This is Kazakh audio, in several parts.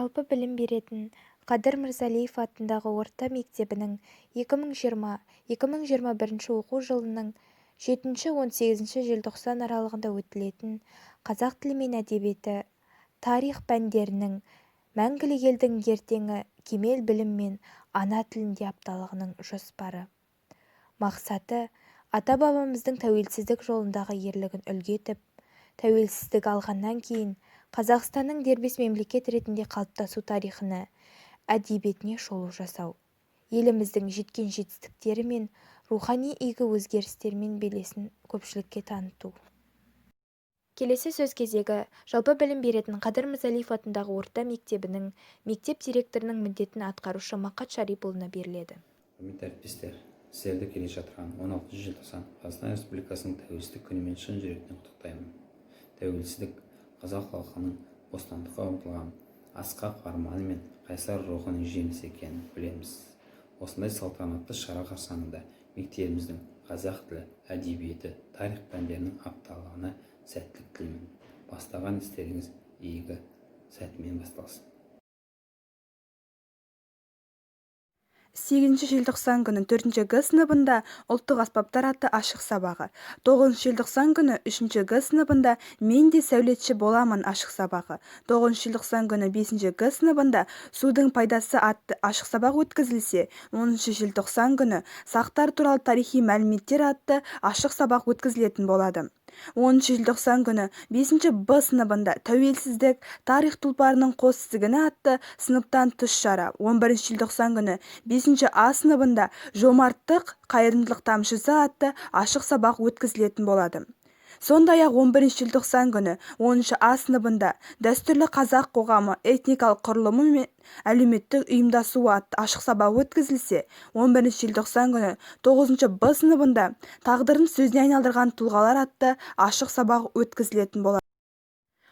жалпы білім беретін Қ.Мырзалиев атындағы орта мектебінің 2020-2021 оқу жылының 7-18 желтоқсан аралығында өтілетін қазақ тілі мен әдебиеті, тарих пәндерінің мәңгілік елдің ертеңі кемел білім мен ана тілінде апталығының жоспары. Мақсаты ата-бабамыздың тәуелсіздік жолындағы ерлігін үлгі етіп, тәуелсіздік алғаннан кейін Қазақстанның дербес мемлекет ретінде қалыптасу тарихына, әдебиетіне шолу жасау, еліміздің жеткен жетістіктері мен рухани игі өзгерістермен белесін көпшілікке таныту. Келесі сөз кезегі жалпы білім беретін Қ.Мырзалиев атындағы орта мектебінің мектеп директорының міндетін атқарушы Мақсаты беріледі. Құрметті әріптестер, сіздерді келе жатқан 16 желтоқсан Қазақстан Республикасының тәуелсіздік күнімен шын жүректен құттықтаймын. Тәуелсіздік қазақ халқының бостандыққа ұмтылған асқақ арманы мен қайсар рухының жемісі екенін білеміз. Осындай салтанатты шара қарсаңында мектебіміздің қазақ тілі, әдебиеті, тарих пәндерінің апталығына сәттілік тілеймін. Бастаған істеріңіз игі сәтімен басталсын. 8 желтоқсан күні 4 Г сыныбында ұлттық аспаптар атты ашық сабағы. 9 желтоқсан күні 3 Г сыныбында мен де сәулетші боламын ашық сабағы. 9 желтоқсан күні 5 Г сыныбында судың пайдасы атты ашық сабақ өткізілсе, 10 желтоқсан күні сақтар туралы тарихи мәліметтер атты ашық сабақ өткізілетін болады. 10 желтоқсан күні 5 Б сыныбында тәуелсіздік тарих тұлпарының қос тізгіні атты сыныптан тыс шара. 11 желтоқсан күні 5 А сыныбында жомарттық қайырымдылық тамшысы атты ашық сабақ өткізілетін болады. Сондай-ақ 11 желтоқсан күні 10 А сыныбында дәстүрлі қазақ қоғамы этникалық құрылымы мен әлеуметтік ұйымдасуы атты ашық сабақ өткізілсе, 11 желтоқсан күні 9 Б сыныбында тағдырын сөзіне айналдырған тұлғалар атты ашық сабақ өткізілетін болады.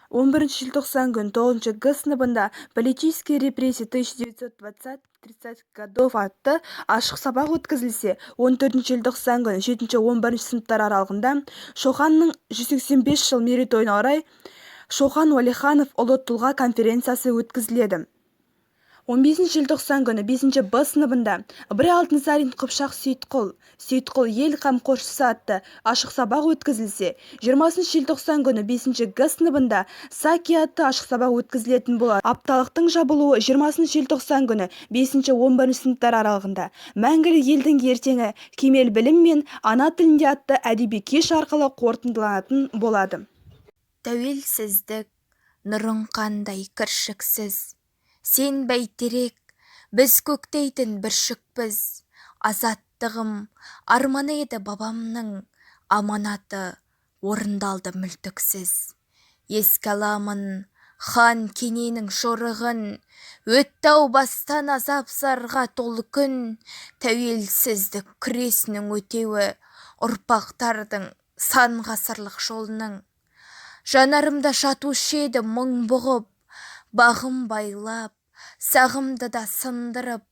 11 желтоқсан күні 9 Г сыныбында политические репрессии 1920-30 годов атты ашық сабақ өткізілсе, 14 желтоқсан күні 7-11 сыныптар аралығында Шоханның 185 жыл мерейтойына орай Шохан Уәлиханов ұлы тұлға конференциясы өткізіледі. 15 желтоқсан күні 5 Б сыныбында Ыбырай Алтынсарин Қыпшақ Сейітқұл ел қамқоршысы атты ашық сабақ өткізілсе, 20 желтоқсан күні 5 Г сыныбында Саки атты ашық сабақ өткізілетін болады. Апталықтың жабылуы 20 желтоқсан күні 5-11 сыныптар аралығында мәңгілік елдің ертеңі кемел білім мен ана тілінде атты әдеби кеш арқылы қорытындыланатын болады. Тәуелсіздік нұрың қандай кіршіксіз, сен бәйтерек, біз көктейтін бүршікпіз. Азаттығым арманы еді бабамның, аманаты орындалды мүлтіксіз. Еске аламын хан кененің жорығын, өтті-ау бастан азап зарға толы күн. Тәуелсіздік күресінің өтеуі ұрпақтардың сан ғасырлық жолының. Жанарымда жатушы еді мұң бұғып, бағым байлап, сағымды да сындырып.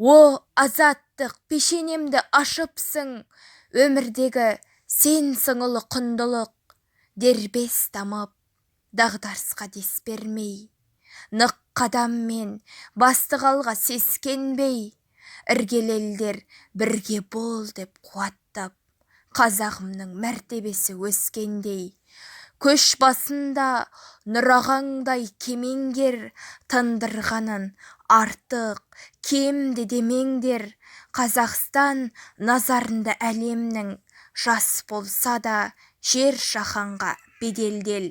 О, азаттық пешенемді ашыпсың, өмірдегі сен сыңылы құндылық. Дербес дамып, дағдарысқа дес бермей, нық қадаммен бастық алға сескенбей, іргелелдер бірге бол деп қуаттап, қазағымның мәртебесі өскендей. Көш басында нұрағаңдай кемеңгер, тындырғанын артық, кемді демеңдер. Қазақстан назарында әлемнің, жас болса да жер жаһанға беделдел.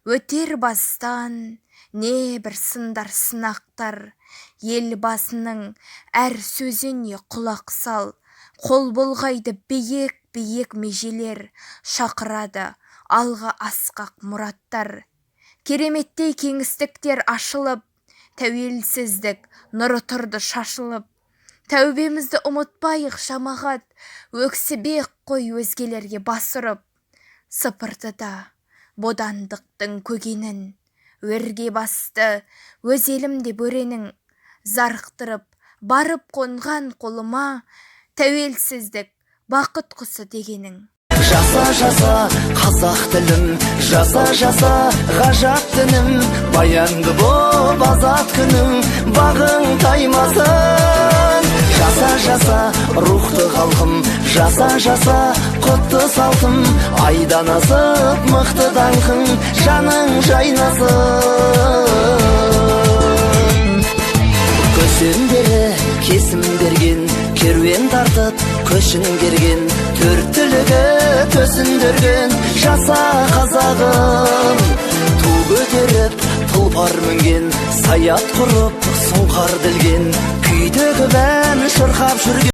Өтер бастан не бір сындар сынақтар, елбасының әр сөзіне құлақ сал. Қол бұлғайды биік межелер, шақырады алға асқақ мұраттар. Кереметтей кеңістіктер ашылып, тәуелсіздік нұры тұрды шашылып. Тәубемізді ұмытпайық жамағат, өксібек қой өзгелерге басырып. Сыпыртыда бодандықтың көгенін, өрге басты өз елімде бөренің. Зарықтырып барып қонған қолыма, тәуелсіздік бақыт құсы дегенің. жаса қазақ тілім, жаса ғажап дінім, баянды боп азат күнім, бағың таймасын. Жаса рухты халқым, жаса құтты салтым, айдан асып мықты даңқың, жаның жайнасын. Көсемдері кесім берген, керуен тартып көшін керген, төрт түлігі төсіндерген, жаса қазағым. Ту көтеріп тұлпар мінген, саят құрып сұңқар ділген, күйдегі бән шырқап жүрген.